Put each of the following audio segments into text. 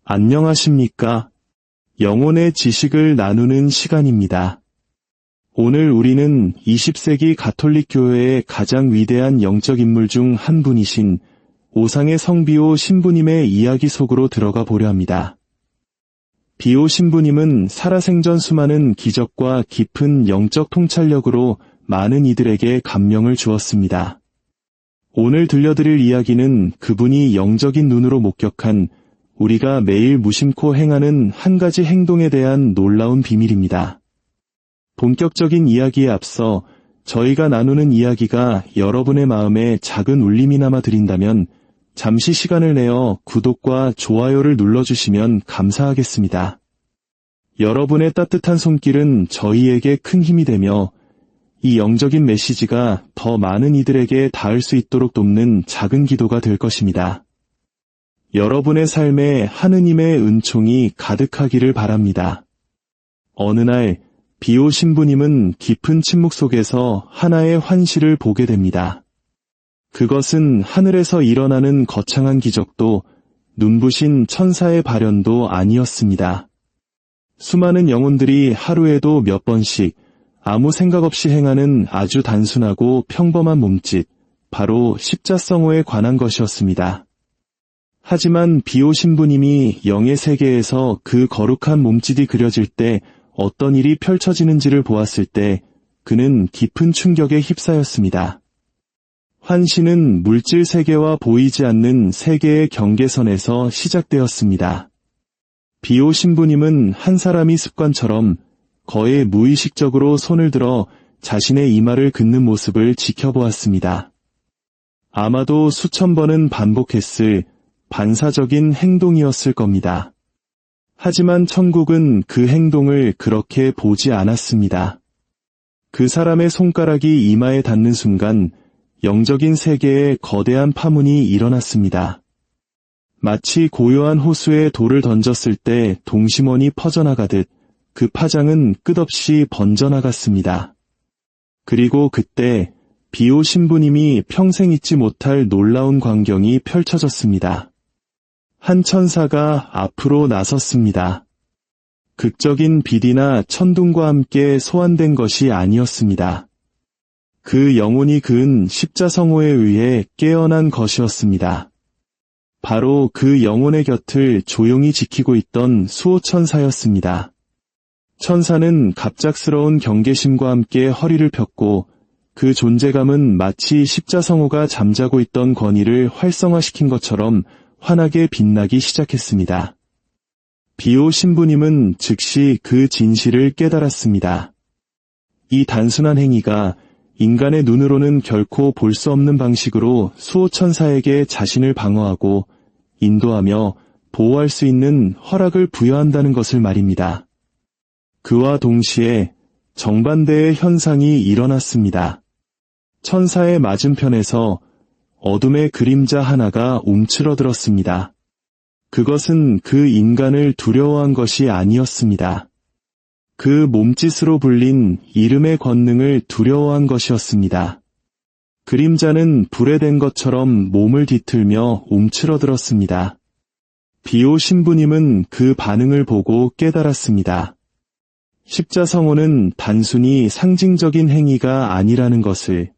안녕하십니까? 영혼의 지식을 나누는 시간입니다. 오늘 우리는 20세기 가톨릭 교회의 가장 위대한 영적 인물 중 한 분이신 오상의 성 비오 신부님의 이야기 속으로 들어가 보려 합니다. 비오 신부님은 살아생전 수많은 기적과 깊은 영적 통찰력으로 많은 이들에게 감명을 주었습니다. 오늘 들려드릴 이야기는 그분이 영적인 눈으로 목격한 우리가 매일 무심코 행하는 한 가지 행동에 대한 놀라운 비밀입니다. 본격적인 이야기에 앞서 저희가 나누는 이야기가 여러분의 마음에 작은 울림이나마 드린다면 잠시 시간을 내어 구독과 좋아요를 눌러주시면 감사하겠습니다. 여러분의 따뜻한 손길은 저희에게 큰 힘이 되며 이 영적인 메시지가 더 많은 이들에게 닿을 수 있도록 돕는 작은 기도가 될 것입니다. 여러분의 삶에 하느님의 은총이 가득하기를 바랍니다. 어느 날 비오 신부님은 깊은 침묵 속에서 하나의 환시를 보게 됩니다. 그것은 하늘에서 일어나는 거창한 기적도 눈부신 천사의 발현도 아니었습니다. 수많은 영혼들이 하루에도 몇 번씩 아무 생각 없이 행하는 아주 단순하고 평범한 몸짓, 바로 십자성호에 관한 것이었습니다. 하지만 비오 신부님이 영의 세계에서 그 거룩한 몸짓이 그려질 때 어떤 일이 펼쳐지는지를 보았을 때 그는 깊은 충격에 휩싸였습니다. 환시는 물질 세계와 보이지 않는 세계의 경계선에서 시작되었습니다. 비오 신부님은 한 사람이 습관처럼 거의 무의식적으로 손을 들어 자신의 이마를 긋는 모습을 지켜보았습니다. 아마도 수천 번은 반복했을 반사적인 행동이었을 겁니다. 하지만 천국은 그 행동을 그렇게 보지 않았습니다. 그 사람의 손가락이 이마에 닿는 순간 영적인 세계에 거대한 파문이 일어났습니다. 마치 고요한 호수에 돌을 던졌을 때 동심원이 퍼져나가듯 그 파장은 끝없이 번져나갔습니다. 그리고 그때 비오 신부님이 평생 잊지 못할 놀라운 광경이 펼쳐졌습니다. 한 천사가 앞으로 나섰습니다. 극적인 빛이나 천둥과 함께 소환된 것이 아니었습니다. 그 영혼이 그은 십자성호에 의해 깨어난 것이었습니다. 바로 그 영혼의 곁을 조용히 지키고 있던 수호천사였습니다. 천사는 갑작스러운 경계심과 함께 허리를 폈고 그 존재감은 마치 십자성호가 잠자고 있던 권위를 활성화시킨 것처럼 환하게 빛나기 시작했습니다. 비오 신부님은 즉시 그 진실을 깨달았습니다. 이 단순한 행위가 인간의 눈으로는 결코 볼 수 없는 방식으로 수호천사에게 자신을 방어하고 인도하며 보호할 수 있는 허락을 부여한다는 것을 말입니다. 그와 동시에 정반대의 현상이 일어났습니다. 천사의 맞은편에서 어둠의 그림자 하나가 움츠러들었습니다. 그것은 그 인간을 두려워한 것이 아니었습니다. 그 몸짓으로 불린 이름의 권능을 두려워한 것이었습니다. 그림자는 불에 댄 것처럼 몸을 뒤틀며 움츠러들었습니다. 비오 신부님은 그 반응을 보고 깨달았습니다. 십자성호는 단순히 상징적인 행위가 아니라는 것을,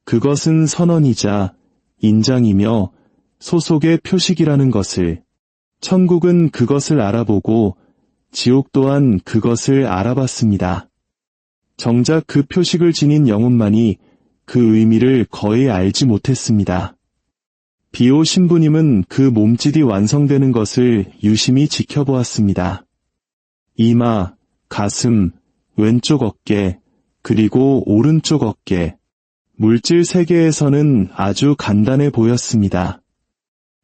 그것은 선언이자 인장이며 소속의 표식이라는 것을, 천국은 그것을 알아보고 지옥 또한 그것을 알아봤습니다. 정작 그 표식을 지닌 영혼만이 그 의미를 거의 알지 못했습니다. 비오 신부님은 그 몸짓이 완성되는 것을 유심히 지켜보았습니다. 이마, 가슴, 왼쪽 어깨, 그리고 오른쪽 어깨. 물질 세계에서는 아주 간단해 보였습니다.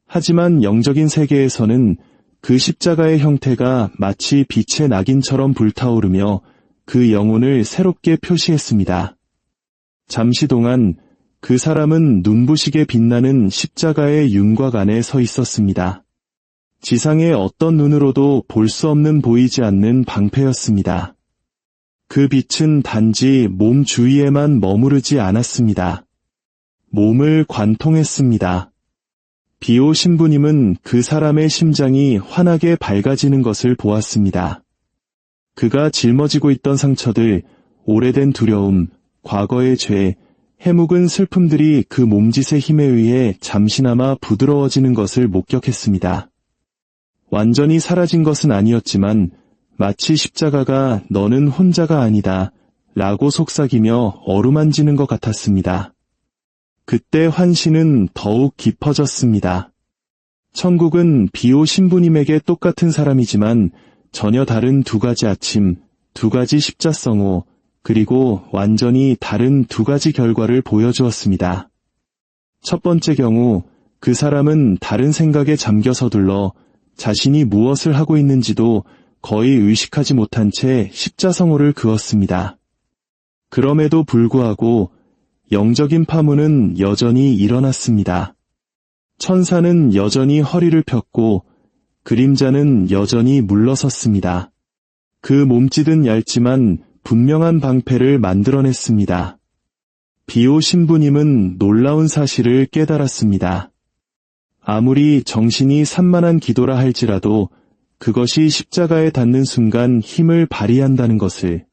하지만 영적인 세계에서는 그 십자가의 형태가 마치 빛의 낙인처럼 불타오르며 그 영혼을 새롭게 표시했습니다. 잠시 동안 그 사람은 눈부시게 빛나는 십자가의 윤곽 안에 서 있었습니다. 지상의 어떤 눈으로도 볼 수 없는 보이지 않는 방패였습니다. 그 빛은 단지 몸 주위에만 머무르지 않았습니다. 몸을 관통했습니다. 비오 신부님은 그 사람의 심장이 환하게 밝아지는 것을 보았습니다. 그가 짊어지고 있던 상처들, 오래된 두려움, 과거의 죄, 해묵은 슬픔들이 그 몸짓의 힘에 의해 잠시나마 부드러워지는 것을 목격했습니다. 완전히 사라진 것은 아니었지만 마치 십자가가 너는 혼자가 아니다 라고 속삭이며 어루만지는 것 같았습니다. 그때 환신은 더욱 깊어졌습니다. 천국은 비오 신부님에게 똑같은 사람이지만 전혀 다른 두 가지 아침, 두 가지 십자성호, 그리고 완전히 다른 두 가지 결과를 보여주었습니다. 첫 번째 경우 그 사람은 다른 생각에 잠겨 서둘러 자신이 무엇을 하고 있는지도 거의 의식하지 못한 채 십자성호를 그었습니다. 그럼에도 불구하고 영적인 파문은 여전히 일어났습니다. 천사는 여전히 허리를 폈고 그림자는 여전히 물러섰습니다. 그 몸짓은 얇지만 분명한 방패를 만들어냈습니다. 비오 신부님은 놀라운 사실을 깨달았습니다. 아무리 정신이 산만한 기도라 할지라도 그것이 십자가에 닿는 순간 힘을 발휘한다는 것을.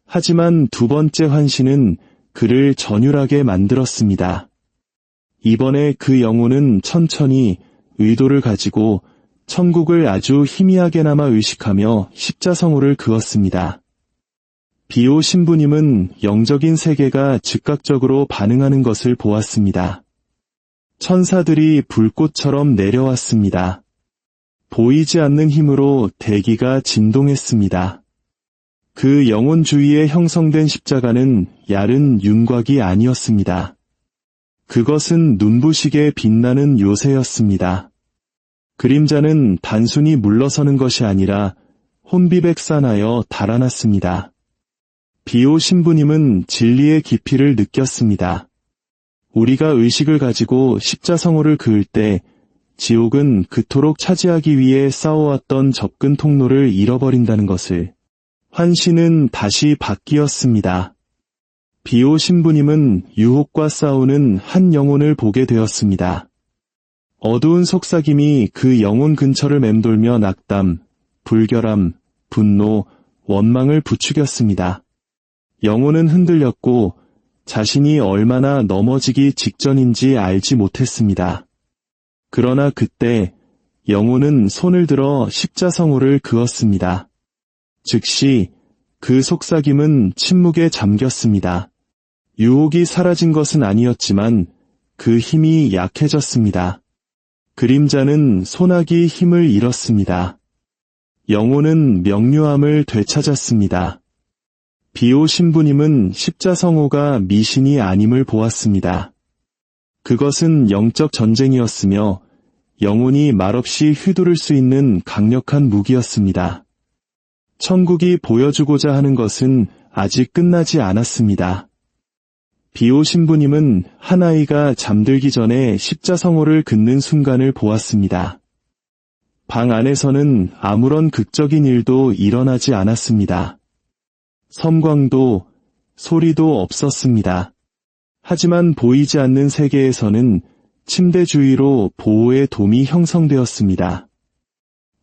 하지만 두 번째 환신은 그를 전율하게 만들었습니다. 이번에 그 영혼은 천천히 의도를 가지고 천국을 아주 희미하게나마 의식하며 십자성호를 그었습니다. 비오 신부님은 영적인 세계가 즉각적으로 반응하는 것을 보았습니다. 천사들이 불꽃처럼 내려왔습니다. 보이지 않는 힘으로 대기가 진동했습니다. 그 영혼 주위에 형성된 십자가는 얇은 윤곽이 아니었습니다. 그것은 눈부시게 빛나는 요새였습니다. 그림자는 단순히 물러서는 것이 아니라 혼비백산하여 달아났습니다. 비오 신부님은 진리의 깊이를 느꼈습니다. 우리가 의식을 가지고 십자성호를 그을 때 지옥은 그토록 차지하기 위해 싸워왔던 접근 통로를 잃어버린다는 것을. 환신은 다시 바뀌었습니다. 비오 신부님은 유혹과 싸우는 한 영혼을 보게 되었습니다. 어두운 속삭임이 그 영혼 근처를 맴돌며 낙담, 불결함, 분노, 원망을 부추겼습니다. 영혼은 흔들렸고 자신이 얼마나 넘어지기 직전인지 알지 못했습니다. 그러나 그때 영혼은 손을 들어 십자성호를 그었습니다. 즉시 그 속삭임은 침묵에 잠겼습니다. 유혹이 사라진 것은 아니었지만 그 힘이 약해졌습니다. 그림자는 소나기의 힘을 잃었습니다. 영혼은 명료함을 되찾았습니다. 비오 신부님은 십자성호가 미신이 아님을 보았습니다. 그것은 영적 전쟁이었으며 영혼이 말없이 휘두를 수 있는 강력한 무기였습니다. 천국이 보여주고자 하는 것은 아직 끝나지 않았습니다. 비오 신부님은 한 아이가 잠들기 전에 십자성호를 긋는 순간을 보았습니다. 방 안에서는 아무런 극적인 일도 일어나지 않았습니다. 섬광도, 소리도 없었습니다. 하지만 보이지 않는 세계에서는 침대 주위로 보호의 돔이 형성되었습니다.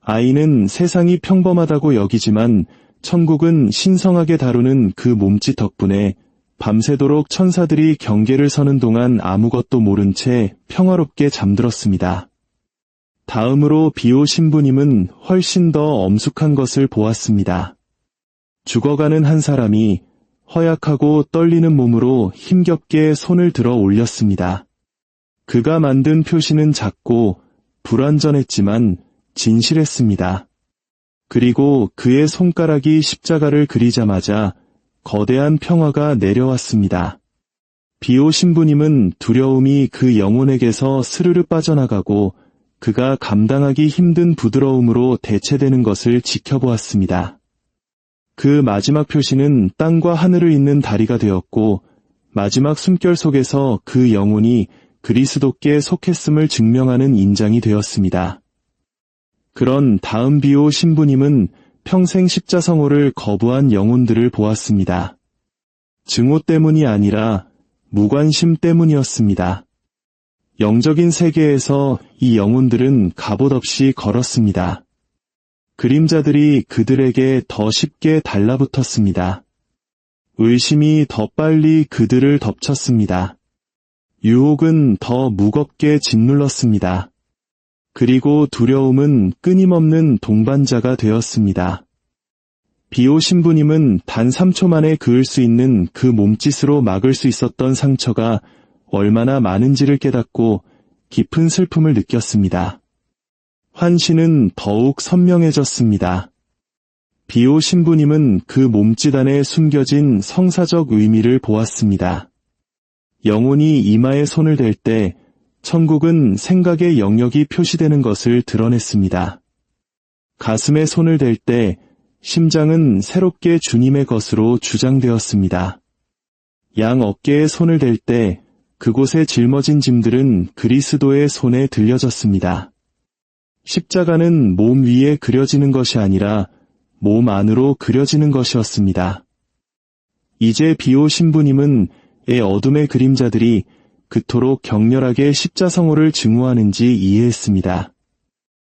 아이는 세상이 평범하다고 여기지만 천국은 신성하게 다루는 그 몸짓 덕분에 밤새도록 천사들이 경계를 서는 동안 아무것도 모른 채 평화롭게 잠들었습니다. 다음으로 비오 신부님은 훨씬 더 엄숙한 것을 보았습니다. 죽어가는 한 사람이 허약하고 떨리는 몸으로 힘겹게 손을 들어 올렸습니다. 그가 만든 표시는 작고 불완전했지만 진실했습니다. 그리고 그의 손가락이 십자가를 그리자마자 거대한 평화가 내려왔습니다. 비오 신부님은 두려움이 그 영혼에게서 스르르 빠져나가고 그가 감당하기 힘든 부드러움으로 대체되는 것을 지켜보았습니다. 그 마지막 표시는 땅과 하늘을 잇는 다리가 되었고 마지막 숨결 속에서 그 영혼이 그리스도께 속했음을 증명하는 인장이 되었습니다. 그런 다음 비오 신부님은 평생 십자성호를 거부한 영혼들을 보았습니다. 증오 때문이 아니라 무관심 때문이었습니다. 영적인 세계에서 이 영혼들은 갑옷 없이 걸었습니다. 그림자들이 그들에게 더 쉽게 달라붙었습니다. 의심이 더 빨리 그들을 덮쳤습니다. 유혹은 더 무겁게 짓눌렀습니다. 그리고 두려움은 끊임없는 동반자가 되었습니다. 비오 신부님은 단 3초 만에 그을 수 있는 그 몸짓으로 막을 수 있었던 상처가 얼마나 많은지를 깨닫고 깊은 슬픔을 느꼈습니다. 환신은 더욱 선명해졌습니다. 비오 신부님은 그 몸짓 안에 숨겨진 성사적 의미를 보았습니다. 영혼이 이마에 손을 댈 때 천국은 생각의 영역이 표시되는 것을 드러냈습니다. 가슴에 손을 댈 때 심장은 새롭게 주님의 것으로 주장되었습니다. 양 어깨에 손을 댈 때 그곳에 짊어진 짐들은 그리스도의 손에 들려졌습니다. 십자가는 몸 위에 그려지는 것이 아니라 몸 안으로 그려지는 것이었습니다. 이제 비오 신부님은 어둠의 그림자들이 그토록 격렬하게 십자성호를 증오하는지 이해했습니다.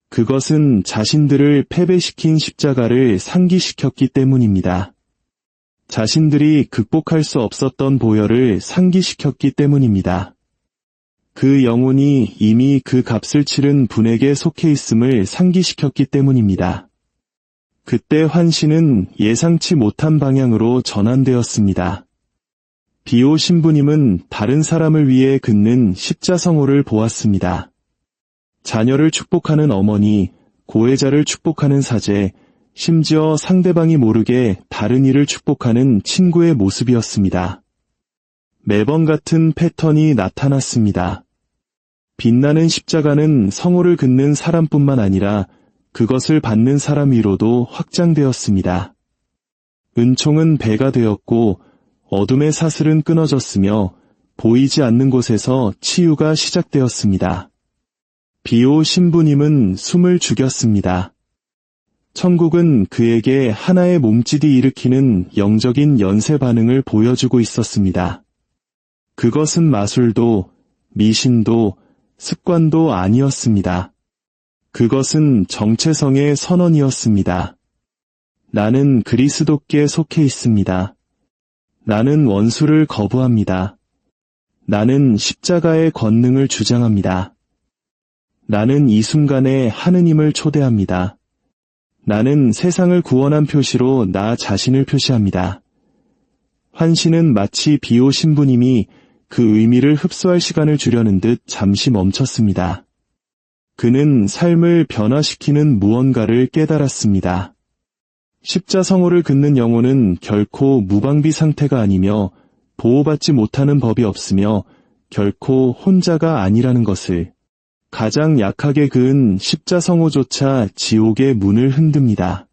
그것은 자신들을 패배시킨 십자가를 상기시켰기 때문입니다. 자신들이 극복할 수 없었던 보혈을 상기시켰기 때문입니다. 그 영혼이 이미 그 값을 치른 분에게 속해 있음을 상기시켰기 때문입니다. 그때 환신은 예상치 못한 방향으로 전환되었습니다. 비오 신부님은 다른 사람을 위해 긋는 십자성호를 보았습니다. 자녀를 축복하는 어머니, 고해자를 축복하는 사제, 심지어 상대방이 모르게 다른 이를 축복하는 친구의 모습이었습니다. 매번 같은 패턴이 나타났습니다. 빛나는 십자가는 성호를 긋는 사람뿐만 아니라 그것을 받는 사람 위로도 확장되었습니다. 은총은 배가 되었고 어둠의 사슬은 끊어졌으며 보이지 않는 곳에서 치유가 시작되었습니다. 비오 신부님은 숨을 죽였습니다. 천국은 그에게 하나의 몸짓이 일으키는 영적인 연쇄 반응을 보여주고 있었습니다. 그것은 마술도, 미신도, 습관도 아니었습니다. 그것은 정체성의 선언이었습니다. 나는 그리스도께 속해 있습니다. 나는 원수를 거부합니다. 나는 십자가의 권능을 주장합니다. 나는 이 순간에 하느님을 초대합니다. 나는 세상을 구원한 표시로 나 자신을 표시합니다. 환신은 마치 비오 신부님이 그 의미를 흡수할 시간을 주려는 듯 잠시 멈췄습니다. 그는 삶을 변화시키는 무언가를 깨달았습니다. 십자성호를 긋는 영혼은 결코 무방비 상태가 아니며 보호받지 못하는 법이 없으며 결코 혼자가 아니라는 것을, 가장 약하게 그은 십자성호조차 지옥의 문을 흔듭니다.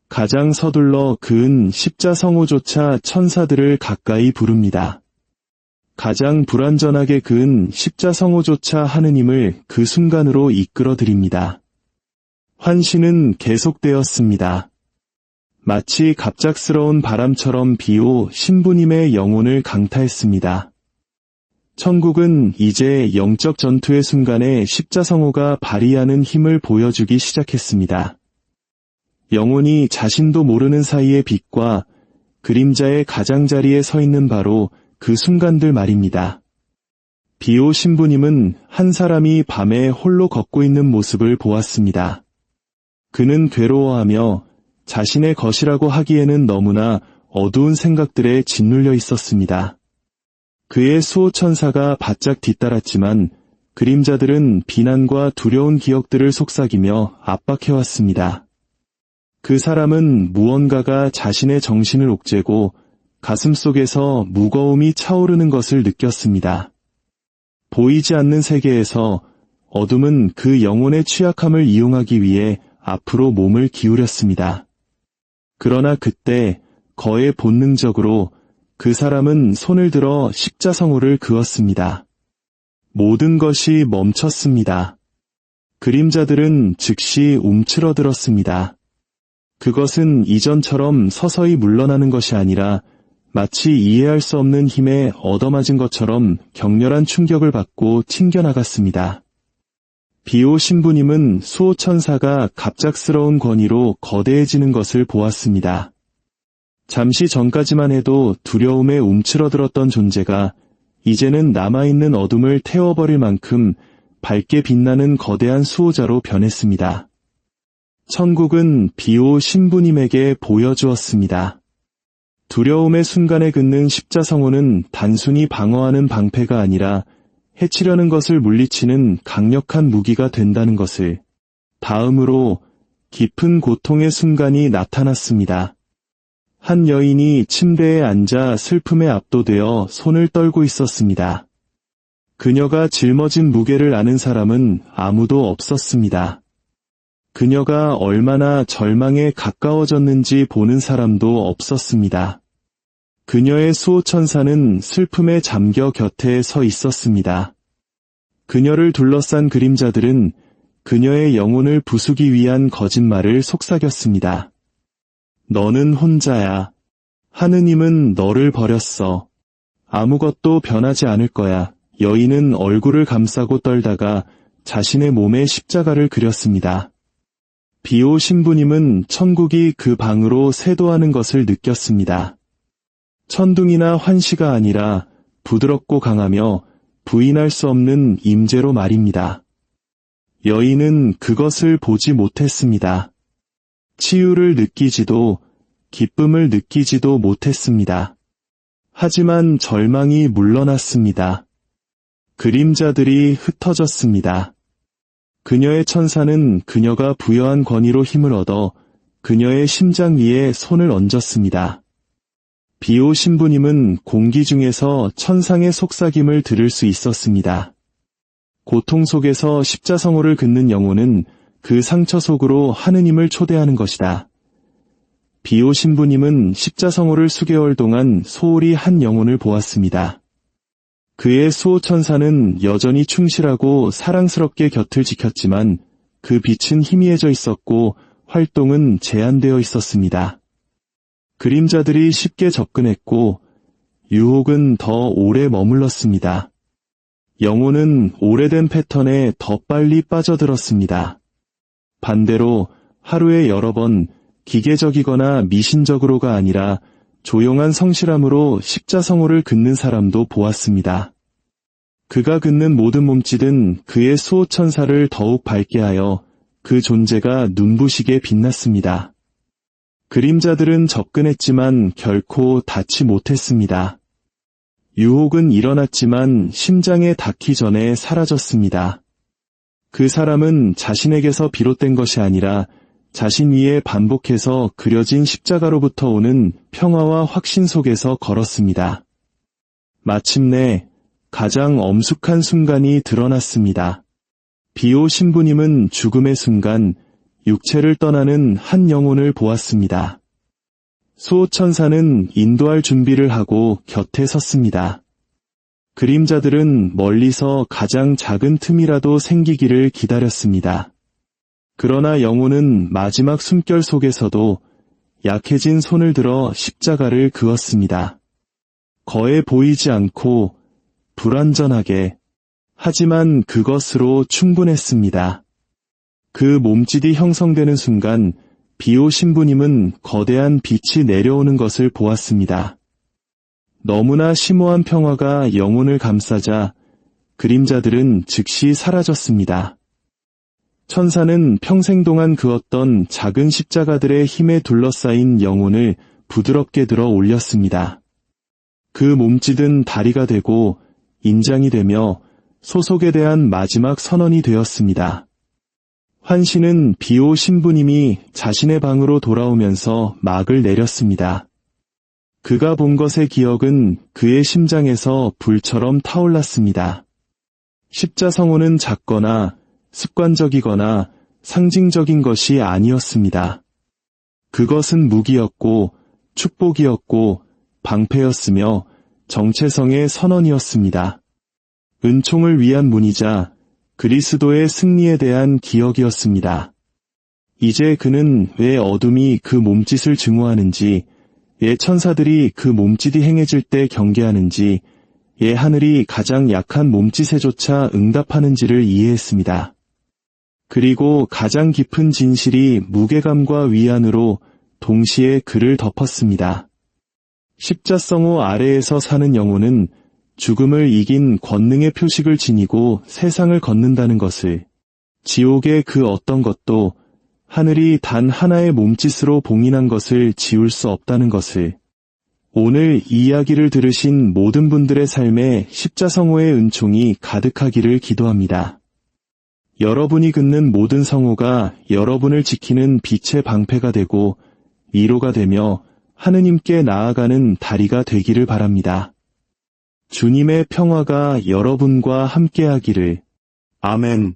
가장 서둘러 그은 십자성호조차 천사들을 가까이 부릅니다. 가장 불완전하게 그은 십자성호조차 하느님을 그 순간으로 이끌어드립니다. 환신은 계속되었습니다. 마치 갑작스러운 바람처럼 비오 신부님의 영혼을 강타했습니다. 천국은 이제 영적 전투의 순간에 십자성호가 발휘하는 힘을 보여주기 시작했습니다. 영혼이 자신도 모르는 사이의 빛과 그림자의 가장자리에 서 있는 바로 그 순간들 말입니다. 비오 신부님은 한 사람이 밤에 홀로 걷고 있는 모습을 보았습니다. 그는 괴로워하며 자신의 것이라고 하기에는 너무나 어두운 생각들에 짓눌려 있었습니다. 그의 수호천사가 바짝 뒤따랐지만 그림자들은 비난과 두려운 기억들을 속삭이며 압박해왔습니다. 그 사람은 무언가가 자신의 정신을 옥죄고 가슴 속에서 무거움이 차오르는 것을 느꼈습니다. 보이지 않는 세계에서 어둠은 그 영혼의 취약함을 이용하기 위해 앞으로 몸을 기울였습니다. 그러나 그때 거의 본능적으로 그 사람은 손을 들어 십자성호를 그었습니다. 모든 것이 멈췄습니다. 그림자들은 즉시 움츠러들었습니다. 그것은 이전처럼 서서히 물러나는 것이 아니라 마치 이해할 수 없는 힘에 얻어맞은 것처럼 격렬한 충격을 받고 튕겨나갔습니다. 비오 신부님은 수호천사가 갑작스러운 권위로 거대해지는 것을 보았습니다. 잠시 전까지만 해도 두려움에 움츠러들었던 존재가 이제는 남아있는 어둠을 태워버릴 만큼 밝게 빛나는 거대한 수호자로 변했습니다. 천국은 비오 신부님에게 보여주었습니다. 두려움의 순간에 긋는 십자성호는 단순히 방어하는 방패가 아니라 해치려는 것을 물리치는 강력한 무기가 된다는 것을. 다음으로 깊은 고통의 순간이 나타났습니다. 한 여인이 침대에 앉아 슬픔에 압도되어 손을 떨고 있었습니다. 그녀가 짊어진 무게를 아는 사람은 아무도 없었습니다. 그녀가 얼마나 절망에 가까워졌는지 보는 사람도 없었습니다. 그녀의 수호천사는 슬픔에 잠겨 곁에 서 있었습니다. 그녀를 둘러싼 그림자들은 그녀의 영혼을 부수기 위한 거짓말을 속삭였습니다. 너는 혼자야. 하느님은 너를 버렸어. 아무것도 변하지 않을 거야. 여인은 얼굴을 감싸고 떨다가 자신의 몸에 십자가를 그렸습니다. 비오 신부님은 천국이 그 방으로 쇄도하는 것을 느꼈습니다. 천둥이나 환시가 아니라 부드럽고 강하며 부인할 수 없는 임재로 말입니다. 여인은 그것을 보지 못했습니다. 치유를 느끼지도 기쁨을 느끼지도 못했습니다. 하지만 절망이 물러났습니다. 그림자들이 흩어졌습니다. 그녀의 천사는 그녀가 부여한 권위로 힘을 얻어 그녀의 심장 위에 손을 얹었습니다. 비오 신부님은 공기 중에서 천상의 속삭임을 들을 수 있었습니다. 고통 속에서 십자성호를 긋는 영혼은 그 상처 속으로 하느님을 초대하는 것이다. 비오 신부님은 십자성호를 수개월 동안 소홀히 한 영혼을 보았습니다. 그의 수호천사는 여전히 충실하고 사랑스럽게 곁을 지켰지만 그 빛은 희미해져 있었고 활동은 제한되어 있었습니다. 그림자들이 쉽게 접근했고 유혹은 더 오래 머물렀습니다. 영혼은 오래된 패턴에 더 빨리 빠져들었습니다. 반대로 하루에 여러 번 기계적이거나 미신적으로가 아니라 조용한 성실함으로 십자성호를 긋는 사람도 보았습니다. 그가 긋는 모든 몸짓은 그의 수호천사를 더욱 밝게 하여 그 존재가 눈부시게 빛났습니다. 그림자들은 접근했지만 결코 닿지 못했습니다. 유혹은 일어났지만 심장에 닿기 전에 사라졌습니다. 그 사람은 자신에게서 비롯된 것이 아니라 자신 위에 반복해서 그려진 십자가로부터 오는 평화와 확신 속에서 걸었습니다. 마침내 가장 엄숙한 순간이 드러났습니다. 비오 신부님은 죽음의 순간 육체를 떠나는 한 영혼을 보았습니다. 수호천사는 인도할 준비를 하고 곁에 섰습니다. 그림자들은 멀리서 가장 작은 틈이라도 생기기를 기다렸습니다. 그러나 영혼은 마지막 숨결 속에서도 약해진 손을 들어 십자가를 그었습니다. 거해 보이지 않고 불완전하게, 하지만 그것으로 충분했습니다. 그 몸짓이 형성되는 순간 비오 신부님은 거대한 빛이 내려오는 것을 보았습니다. 너무나 심오한 평화가 영혼을 감싸자 그림자들은 즉시 사라졌습니다. 천사는 평생 동안 그었던 작은 십자가들의 힘에 둘러싸인 영혼을 부드럽게 들어 올렸습니다. 그 몸짓은 다리가 되고 인장이 되며 소속에 대한 마지막 선언이 되었습니다. 환시는 비오 신부님이 자신의 방으로 돌아오면서 막을 내렸습니다. 그가 본 것의 기억은 그의 심장에서 불처럼 타올랐습니다. 십자성호는 작거나 습관적이거나 상징적인 것이 아니었습니다. 그것은 무기였고 축복이었고 방패였으며 정체성의 선언이었습니다. 은총을 위한 문이자 그리스도의 승리에 대한 기억이었습니다. 이제 그는 왜 어둠이 그 몸짓을 증오하는지, 예 천사들이 그 몸짓이 행해질 때 경계하는지, 예 하늘이 가장 약한 몸짓에조차 응답하는지를 이해했습니다. 그리고 가장 깊은 진실이 무게감과 위안으로 동시에 그를 덮었습니다. 십자성호 아래에서 사는 영혼은 죽음을 이긴 권능의 표식을 지니고 세상을 걷는다는 것을, 지옥의 그 어떤 것도 하늘이 단 하나의 몸짓으로 봉인한 것을 지울 수 없다는 것을, 오늘 이 이야기를 들으신 모든 분들의 삶에 십자성호의 은총이 가득하기를 기도합니다. 여러분이 긋는 모든 성호가 여러분을 지키는 빛의 방패가 되고 위로가 되며 하느님께 나아가는 다리가 되기를 바랍니다. 주님의 평화가 여러분과 함께하기를. 아멘.